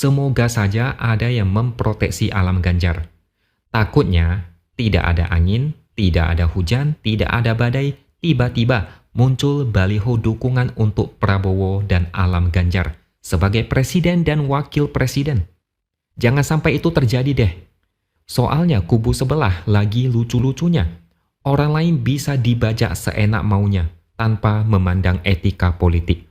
Semoga saja ada yang memproteksi alam Ganjar. Takutnya tidak ada angin, tidak ada hujan, tidak ada badai, tiba-tiba muncul baliho dukungan untuk Prabowo dan alam Ganjar sebagai presiden dan wakil presiden. Jangan sampai itu terjadi deh. Soalnya kubu sebelah lagi lucu-lucunya. Orang lain bisa dibajak seenak maunya tanpa memandang etika politik.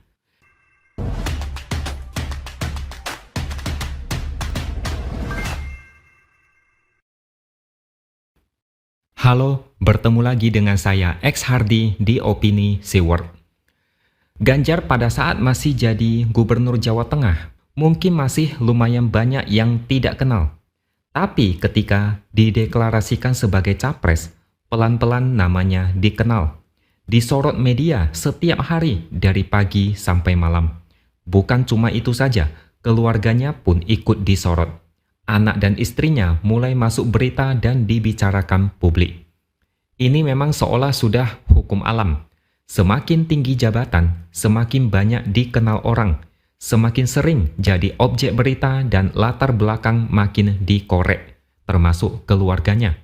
Halo, bertemu lagi dengan saya X Hardy di Opini Seward. Ganjar pada saat masih jadi Gubernur Jawa Tengah, mungkin masih lumayan banyak yang tidak kenal. Tapi ketika dideklarasikan sebagai capres, pelan-pelan namanya dikenal. Disorot media setiap hari dari pagi sampai malam. Bukan cuma itu saja, keluarganya pun ikut disorot. Anak dan istrinya mulai masuk berita dan dibicarakan publik. Ini memang seolah sudah hukum alam. Semakin tinggi jabatan, semakin banyak dikenal orang. Semakin sering jadi objek berita dan latar belakang makin dikorek, termasuk keluarganya.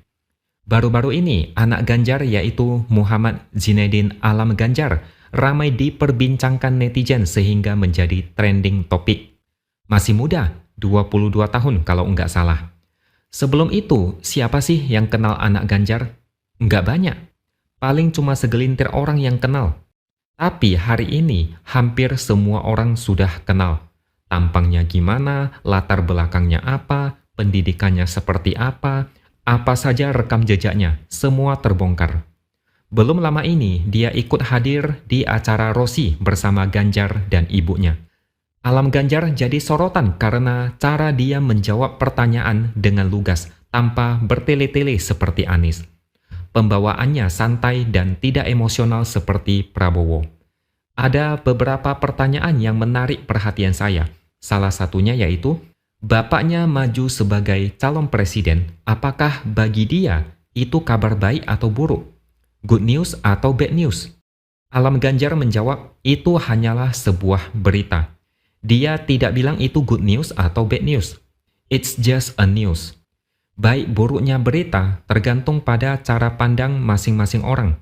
Baru-baru ini, anak Ganjar yaitu Muhammad Zinedine Alam Ganjar ramai diperbincangkan netizen sehingga menjadi trending topik. Masih muda, 22 tahun kalau nggak salah. Sebelum itu, siapa sih yang kenal anak Ganjar? Nggak banyak. Paling cuma segelintir orang yang kenal. Tapi hari ini, hampir semua orang sudah kenal. Tampangnya gimana, latar belakangnya apa, pendidikannya seperti apa saja rekam jejaknya, semua terbongkar. Belum lama ini, dia ikut hadir di acara Rosi bersama Ganjar dan ibunya. Alam Ganjar jadi sorotan karena cara dia menjawab pertanyaan dengan lugas tanpa bertele-tele seperti Anies. Pembawaannya santai dan tidak emosional seperti Prabowo. Ada beberapa pertanyaan yang menarik perhatian saya. Salah satunya yaitu, bapaknya maju sebagai calon presiden, apakah bagi dia itu kabar baik atau buruk? Good news atau bad news? Alam Ganjar menjawab, itu hanyalah sebuah berita. Dia tidak bilang itu good news atau bad news. It's just a news. Baik buruknya berita tergantung pada cara pandang masing-masing orang.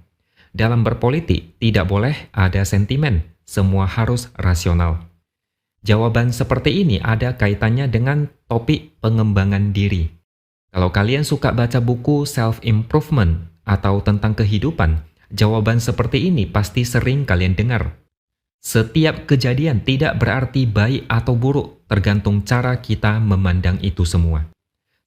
Dalam berpolitik, tidak boleh ada sentimen. Semua harus rasional. Jawaban seperti ini ada kaitannya dengan topik pengembangan diri. Kalau kalian suka baca buku self-improvement atau tentang kehidupan, jawaban seperti ini pasti sering kalian dengar. Setiap kejadian tidak berarti baik atau buruk, tergantung cara kita memandang itu semua.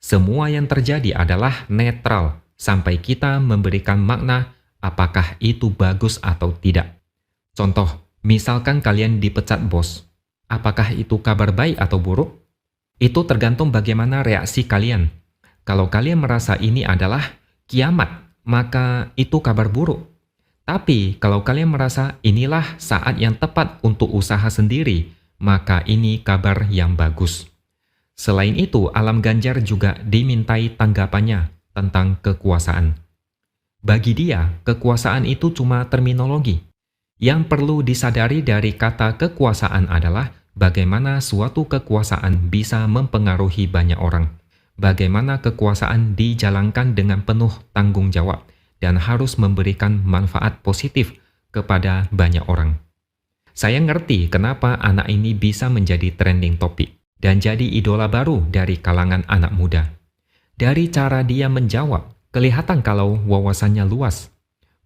Semua yang terjadi adalah netral, sampai kita memberikan makna apakah itu bagus atau tidak. Contoh, misalkan kalian dipecat bos. Apakah itu kabar baik atau buruk? Itu tergantung bagaimana reaksi kalian. Kalau kalian merasa ini adalah kiamat, maka itu kabar buruk. Tapi kalau kalian merasa inilah saat yang tepat untuk usaha sendiri, maka ini kabar yang bagus. Selain itu, Alam Ganjar juga dimintai tanggapannya tentang kekuasaan. Bagi dia, kekuasaan itu cuma terminologi. Yang perlu disadari dari kata kekuasaan adalah bagaimana suatu kekuasaan bisa mempengaruhi banyak orang. Bagaimana kekuasaan dijalankan dengan penuh tanggung jawab dan harus memberikan manfaat positif kepada banyak orang. Saya ngerti kenapa anak ini bisa menjadi trending topik dan jadi idola baru dari kalangan anak muda. Dari cara dia menjawab, kelihatan kalau wawasannya luas.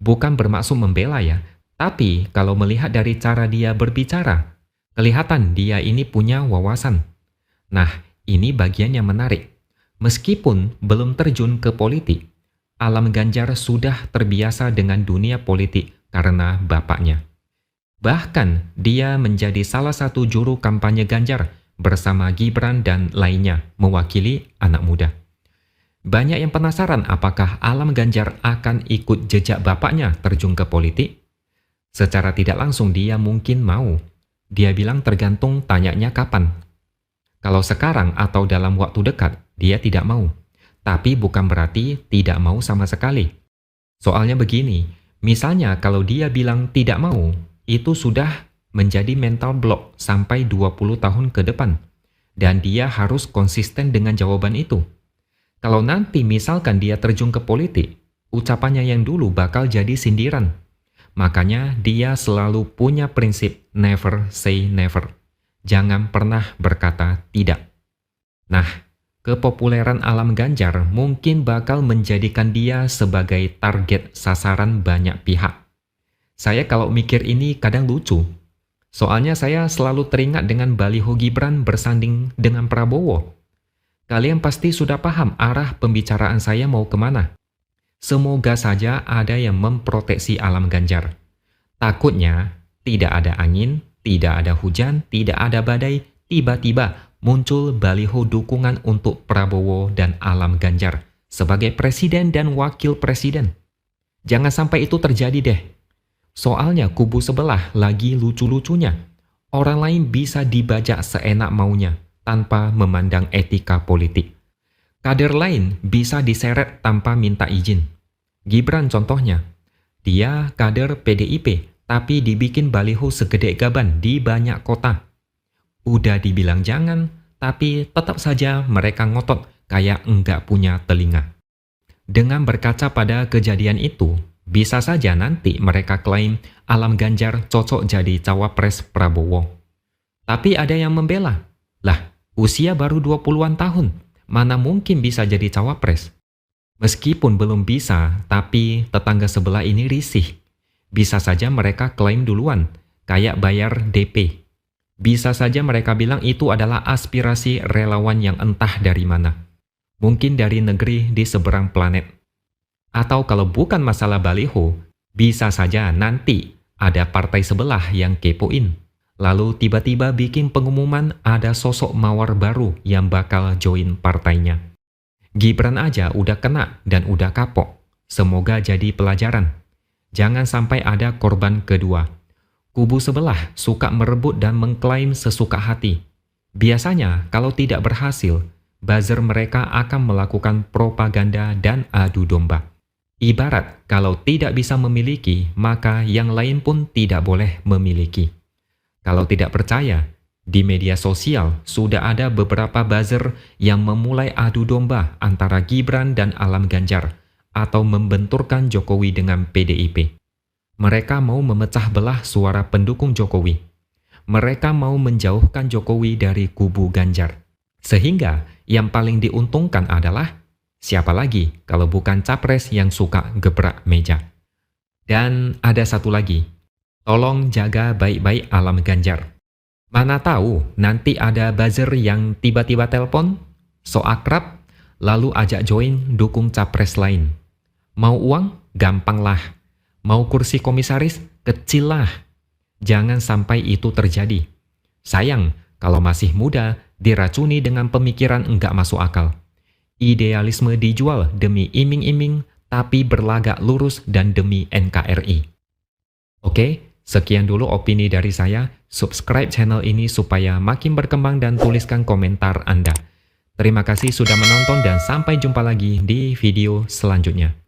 Bukan bermaksud membela ya, tapi kalau melihat dari cara dia berbicara, kelihatan dia ini punya wawasan. Nah, ini bagian yang menarik. Meskipun belum terjun ke politik, Alam Ganjar sudah terbiasa dengan dunia politik karena bapaknya. Bahkan, dia menjadi salah satu juru kampanye Ganjar bersama Gibran dan lainnya mewakili anak muda. Banyak yang penasaran apakah Alam Ganjar akan ikut jejak bapaknya terjun ke politik? Secara tidak langsung dia mungkin mau. Dia bilang tergantung tanyanya kapan. Kalau sekarang atau dalam waktu dekat, dia tidak mau. Tapi bukan berarti tidak mau sama sekali. Soalnya begini, misalnya kalau dia bilang tidak mau, itu sudah menjadi mental block sampai 20 tahun ke depan. dan dia harus konsisten dengan jawaban itu. Kalau nanti misalkan dia terjun ke politik, ucapannya yang dulu bakal jadi sindiran. Makanya dia selalu punya prinsip never say never. Jangan pernah berkata tidak. Nah, kepopuleran Alam Ganjar mungkin bakal menjadikan dia sebagai target sasaran banyak pihak. Saya kalau mikir ini kadang lucu. Soalnya saya selalu teringat dengan baliho Gibran bersanding dengan Prabowo. Kalian pasti sudah paham arah pembicaraan saya mau kemana. Semoga saja ada yang memproteksi Alam Ganjar. Takutnya tidak ada angin, tidak ada hujan, tidak ada badai, tiba-tiba muncul baliho dukungan untuk Prabowo dan Alam Ganjar sebagai presiden dan wakil presiden. Jangan sampai itu terjadi deh. Soalnya kubu sebelah lagi lucu-lucunya. Orang lain bisa dibajak seenak maunya tanpa memandang etika politik. Kader lain bisa diseret tanpa minta izin. Gibran contohnya. Dia kader PDIP, tapi dibikin baliho segede gaban di banyak kota. Udah dibilang jangan, tapi tetap saja mereka ngotot kayak enggak punya telinga. Dengan berkaca pada kejadian itu, bisa saja nanti mereka klaim Alam Ganjar cocok jadi cawapres Prabowo. Tapi ada yang membela. Lah, usia baru 20-an tahun, mana mungkin bisa jadi cawapres? Meskipun belum bisa, tapi tetangga sebelah ini risih. Bisa saja mereka klaim duluan, kayak bayar DP. Bisa saja mereka bilang itu adalah aspirasi relawan yang entah dari mana. Mungkin dari negeri di seberang planet. Atau kalau bukan masalah baliho, bisa saja nanti ada partai sebelah yang kepoin. Lalu tiba-tiba bikin pengumuman ada sosok mawar baru yang bakal join partainya. Gibran aja udah kena dan udah kapok. Semoga jadi pelajaran. Jangan sampai ada korban kedua. Kubu sebelah suka merebut dan mengklaim sesuka hati. Biasanya kalau tidak berhasil, buzzer mereka akan melakukan propaganda dan adu domba. Ibarat kalau tidak bisa memiliki, maka yang lain pun tidak boleh memiliki. Kalau tidak percaya, di media sosial sudah ada beberapa buzzer yang memulai adu domba antara Gibran dan Alam Ganjar atau membenturkan Jokowi dengan PDIP. Mereka mau memecah belah suara pendukung Jokowi. Mereka mau menjauhkan Jokowi dari kubu Ganjar. Sehingga yang paling diuntungkan adalah siapa lagi kalau bukan capres yang suka gebrak meja. Dan ada satu lagi. Tolong jaga baik-baik Alam Ganjar. Mana tahu nanti ada buzzer yang tiba-tiba telepon, so akrab, lalu ajak join dukung capres lain. Mau uang? Gampang lah. Mau kursi komisaris? Kecil lah. Jangan sampai itu terjadi. Sayang, kalau masih muda, diracuni dengan pemikiran enggak masuk akal. Idealisme dijual demi iming-iming, tapi berlagak lurus dan demi NKRI. Oke, sekian dulu opini dari saya. Subscribe channel ini supaya makin berkembang dan tuliskan komentar Anda. Terima kasih sudah menonton dan sampai jumpa lagi di video selanjutnya.